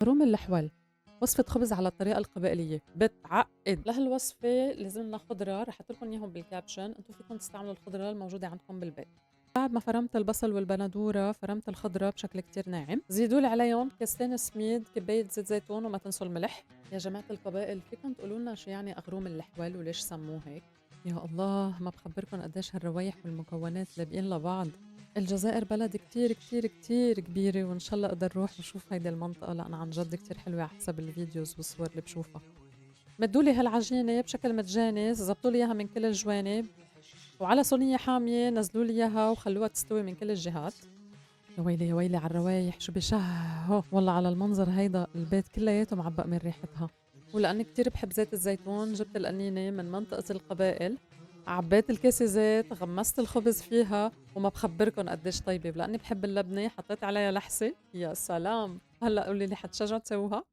روم اللحول، وصفة خبز على الطريقة القبائلية بتعقد. لهالوصفة لازم لنا خضرة، رح احط لكم اياهم بالكابشن، انتم فيكم تستعملوا الخضرة الموجودة عندكم بالبيت. بعد ما فرمت البصل والبندورة فرمت الخضرة بشكل كتير ناعم، زيدوا لي عليهم كاستين سميد، كباية زيت زيتون، وما تنسوا الملح. يا جماعة القبائل، فيكم تقولوا لنا شو يعني أغروم اللحول وليش سموه هيك؟ يا الله، ما بخبركن قديش هالروايح والمكونات لابقين لبعض. الجزائر بلد كتير كتير كتير كبيرة، وإن شاء الله أقدر روح وشوف هيدي المنطقة لأن عن جد كتير حلوة على حسب الفيديوز والصور اللي بشوفها. مدولي هالعجينة بشكل متجانس، زبطوا لي إياها من كل الجوانب، وعلى صينية حامية نزلوا لي إياها وخلوها تستوي من كل الجهات. يا ويلي يا ويلي على الروايح، شو بشهوا والله على المنظر، هيدا البيت كلياته معبق من ريحتها. ولأني كتير بحب زيت الزيتون جبت القنينة من منطقة القبائل، عبيت الكاسة زيت، غمست الخبز فيها، وما بخبركن قديش طيبة. ولأني بحب اللبنة حطيت عليها لحسة، يا سلام. هلا قولي لي، حتشجعوا تسووها؟